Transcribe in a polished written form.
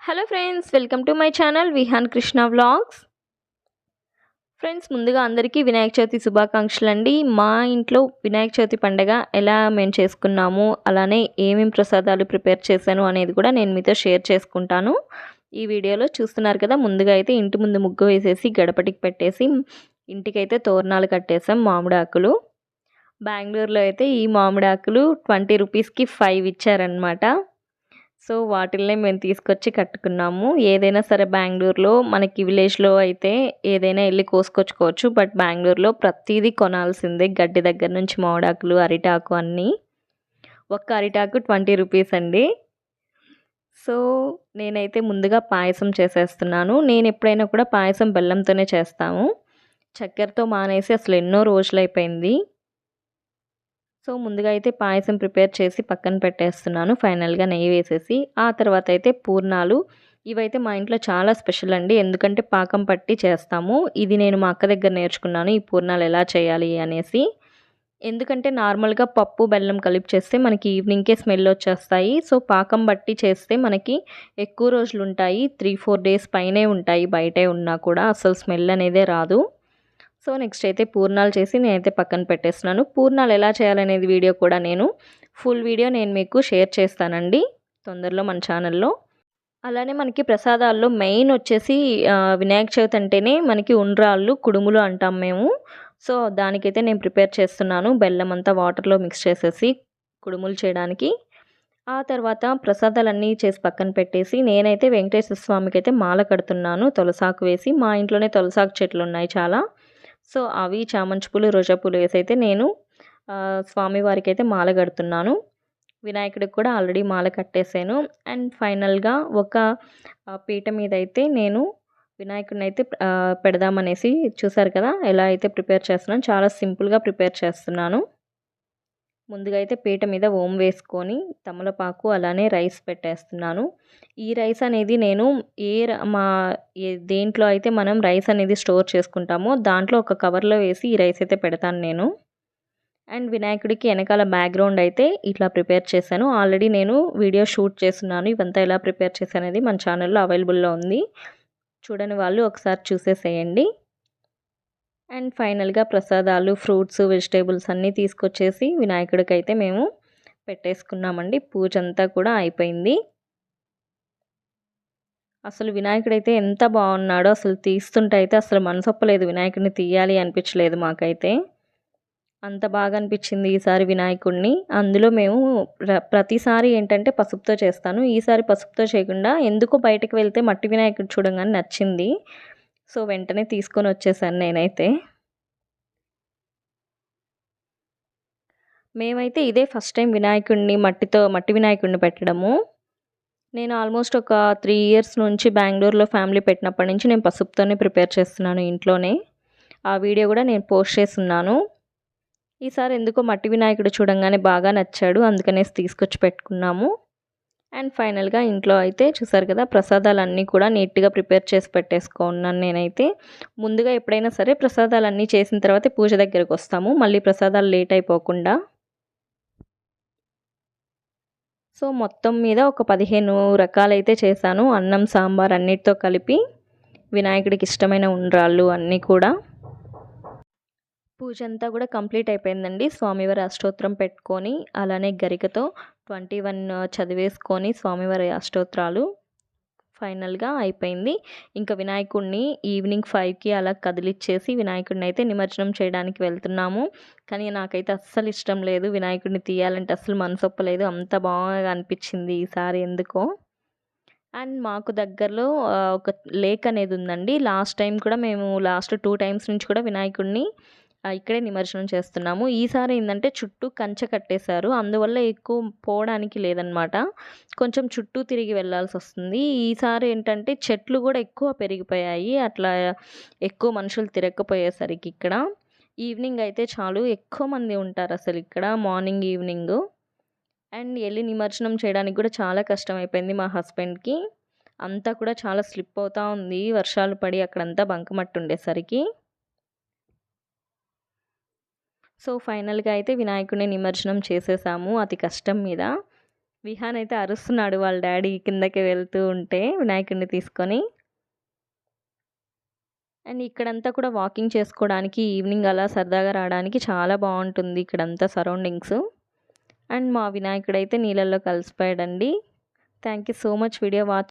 Hello friends, welcome to my channel Vihan Krishna vlogs. Friends, ముందుగా అందరికీ వినాయక చవితి శుభాకాంక్షలు అండి. మా ఇంట్లో వినాయక చవితి పండగ ఎలా మేము చేసుకున్నాము, అలానే ఏమేమి ప్రసాదాలు ప్రిపేర్ చేశాను అనేది కూడా నేను మీతో షేర్ చేసుకుంటాను. ఈ వీడియోలో చూస్తున్నారు కదా, ముందుగా అయితే ఇంటి ముందు ముగ్గు వేసేసి గడపటికి పెట్టేసి ఇంటికైతే తోరణాలు కట్టేసాం మామిడాకులు. బెంగళూరులో అయితే ఈ మామిడాకులు 20 రూపీస్కి 5 ఇచ్చారనమాట. సో వాటిల్నే మేము తీసుకొచ్చి కట్టుకున్నాము. ఏదైనా సరే బెంగళూరులో మనకి విలేజ్లో అయితే ఏదైనా వెళ్ళి కోసుకొచ్చుకోవచ్చు. బట్ బెంగళూరులో ప్రతిదీ కొనాల్సిందే, గడ్డి దగ్గర నుంచి మామిడాకులు, అరిటాకు అన్నీ. ఒక్క అరిటాకు 20 రూపీస్ అండి. సో నేనైతే ముందుగా పాయసం చేసేస్తున్నాను. నేను ఎప్పుడైనా కూడా పాయసం బెల్లంతోనే చేస్తాము. చక్కెరతో మానేసి అసలు ఎన్నో రోజులైపోయింది. సో ముందుగా అయితే పాయసం ప్రిపేర్ చేసి పక్కన పెట్టేస్తున్నాను. ఫైనల్గా నెయ్యి వేసేసి ఆ తర్వాత అయితే పూర్ణాలు. ఇవైతే మా ఇంట్లో చాలా స్పెషల్ అండి, ఎందుకంటే పాకం పట్టి చేస్తాము. ఇది నేను మా అక్క దగ్గర నేర్చుకున్నాను, ఈ పూర్ణాలు ఎలా చేయాలి అనేసి. ఎందుకంటే నార్మల్గా పప్పు బెల్లం కలిపి చేస్తే మనకి ఈవినింగ్కే స్మెల్ వచ్చేస్తాయి. సో పాకం బట్టి చేస్తే మనకి ఎక్కువ రోజులు ఉంటాయి, 3-4 డేస్ పైనే ఉంటాయి. బయటే ఉన్నా కూడా అసలు స్మెల్ అనేదే రాదు. సో నెక్స్ట్ అయితే పూర్ణాలు చేసి నేనైతే పక్కన పెట్టేస్తున్నాను. పూర్ణాలు ఎలా చేయాలనేది వీడియో కూడా ఫుల్ వీడియో నేను మీకు షేర్ చేస్తానండి తొందరలో మన ఛానల్లో. అలానే మనకి ప్రసాదాల్లో మెయిన్ వచ్చేసి వినాయక చవితి అంటేనే మనకి ఉండ్రాళ్ళు, కుడుములు అంటాం మేము. సో దానికైతే నేను ప్రిపేర్ చేస్తున్నాను. బెల్లం అంతా వాటర్లో మిక్స్ చేసేసి కుడుములు చేయడానికి. ఆ తర్వాత ప్రసాదాలన్నీ చేసి పక్కన పెట్టేసి నేనైతే వెంకటేశ్వర స్వామికి అయితే మాల కడుతున్నాను, తులసాకు వేసి. మా ఇంట్లోనే తులసాకు చెట్లు ఉన్నాయి చాలా. సో అవి చామంతి పూలు, రోజా పూలు వేసి అయితే నేను స్వామివారికి అయితే మాల కడుతున్నాను. వినాయకుడికి కూడా ఆల్రెడీ మాల కట్టేసాను. అండ్ ఫైనల్గా ఒక పీట మీద అయితే నేను వినాయకుడిని అయితే పెడదామనేసి, చూసారు కదా ఎలా అయితే ప్రిపేర్ చేస్తున్నాను. చాలా సింపుల్గా ప్రిపేర్ చేస్తున్నాను. ముందుగా అయితే పీట మీద ఓం వేసుకొని తమలపాకు అలానే రైస్ పెట్టేస్తున్నాను. ఈ రైస్ అనేది నేను దేంట్లో అయితే మనం రైస్ అనేది స్టోర్ చేసుకుంటామో దాంట్లో ఒక కవర్లో వేసి ఈ రైస్ అయితే పెడతాను నేను. అండ్ వినాయకుడికి వెనకాల బ్యాక్గ్రౌండ్ అయితే ఇట్లా ప్రిపేర్ చేశాను. ఆల్రెడీ నేను వీడియో షూట్ చేస్తున్నాను. ఇవంతా ఎలా ప్రిపేర్ చేశాను అనేది మన ఛానల్లో అవైలబుల్లో ఉంది, చూడని వాళ్ళు ఒకసారి చూసేసేయండి. అండ్ ఫైనల్గా ప్రసాదాలు, ఫ్రూట్స్, వెజిటేబుల్స్ అన్నీ తీసుకొచ్చేసి వినాయకుడికి అయితే మేము పెట్టేసుకున్నామండి. పూజ అంతా కూడా అయిపోయింది. అసలు వినాయకుడైతే ఎంత బాగున్నాడో, అసలు తీస్తుంటే అయితే అసలు మనసొప్పలేదు, వినాయకుడిని తీయాలి అనిపించలేదు మాకైతే. అంత బాగా అనిపించింది ఈసారి వినాయకుడిని. అందులో మేము ప్రతిసారి ఏంటంటే పసుపుతో చేస్తాను, ఈసారి పసుపుతో చేయకుండా ఎందుకో బయటకు వెళ్తే మట్టి వినాయకుడు చూడంగానే నచ్చింది. సో వెంటనే తీసుకొని వచ్చేసాను నేనైతే. మేమైతే ఇదే ఫస్ట్ టైం మట్టి వినాయకుడిని పెట్టడము. నేను ఆల్మోస్ట్ ఒక 3 ఇయర్స్ నుంచి బెంగళూరులో ఫ్యామిలీ పెట్టినప్పటి నుంచి నేను పసుపుతోనే ప్రిపేర్ చేస్తున్నాను ఇంట్లోనే. ఆ వీడియో కూడా నేను పోస్ట్ చేస్తున్నాను. ఈసారి ఎందుకో మట్టి వినాయకుడు చూడంగానే బాగా నచ్చాడు, అందుకనేసి తీసుకొచ్చి పెట్టుకున్నాము. అండ్ ఫైనల్గా ఇంట్లో అయితే చూసారు కదా, ప్రసాదాలన్నీ కూడా నీట్గా ప్రిపేర్ చేసి పెట్టేసుకున్నాను నేనైతే. ముందుగా ఎప్పుడైనా సరే ప్రసాదాలన్నీ చేసిన తర్వాతే పూజ దగ్గరకు వస్తాము, మళ్ళీ ప్రసాదాలు లేట్ అయిపోకుండా. సో మొత్తం మీద ఒక 15 రకాలైతే చేశాను, అన్నం, సాంబార్ అన్నిటితో కలిపి. వినాయకుడికి ఇష్టమైన ఉండ్రాళ్ళు అన్నీ కూడా. పూజ అంతా కూడా కంప్లీట్ అయిపోయిందండి. స్వామివారి అష్టోత్తరం పెట్టుకొని అలానే గరికతో 21 చదివేసుకొని స్వామివారి అష్టోత్తరాలు ఫైనల్గా అయిపోయింది. ఇంకా వినాయకుడిని ఈవినింగ్ 5కి అలా కదిలిచ్చేసి వినాయకుడిని అయితే నిమజ్జనం చేయడానికి వెళ్తున్నాము. కానీ నాకైతే అస్సలు ఇష్టం లేదు, వినాయకుడిని తీయాలంటే అస్సలు మనసొప్పలేదు. అంత బాగా అనిపించింది ఈసారి ఎందుకో. అండ్ మాకు దగ్గరలో ఒక లేక్ అనేది ఉందండి. లాస్ట్ టైం కూడా మేము లాస్ట్ 2 టైమ్స్ నుంచి కూడా వినాయకుడిని ఇక్కడే నిమజ్జనం చేస్తున్నాము. ఈసారి ఏంటంటే చుట్టూ కంచె కట్టేశారు, అందువల్ల ఎక్కువ పోవడానికి లేదనమాట. కొంచెం చుట్టూ తిరిగి వెళ్ళాల్సి వస్తుంది. ఈసారి ఏంటంటే చెట్లు కూడా ఎక్కువ పెరిగిపోయాయి, అట్లా ఎక్కువ మనుషులు తిరగకపోయేసరికి ఇక్కడ ఈవినింగ్ అయితే చాలు ఎక్కువ మంది ఉంటారు అసలు ఇక్కడ, మార్నింగ్ ఈవినింగ్. అండ్ వెళ్ళి నిమజ్జనం చేయడానికి కూడా చాలా కష్టం అయిపోయింది మా హస్బెండ్కి. అంతా కూడా చాలా స్లిప్ అవుతూ ఉంది, వర్షాలు పడి అక్కడంతా బంకమట్టి ఉండేసరికి. సో ఫైనల్గా అయితే వినాయకుడిని నిమజ్జనం చేసేసాము అతి కష్టం మీద. విహాన్ అయితే అరుస్తున్నాడు వాళ్ళ డాడీ కిందకి వెళ్తూ ఉంటే వినాయకుడిని తీసుకొని. అండ్ ఇక్కడంతా కూడా వాకింగ్ చేసుకోవడానికి ఈవినింగ్ అలా సరదాగా రావడానికి చాలా బాగుంటుంది ఇక్కడంతా సరౌండింగ్స్. అండ్ మా వినాయకుడైతే నీళ్ళల్లో కలిసిపోయాడండి. Thank you so much video watch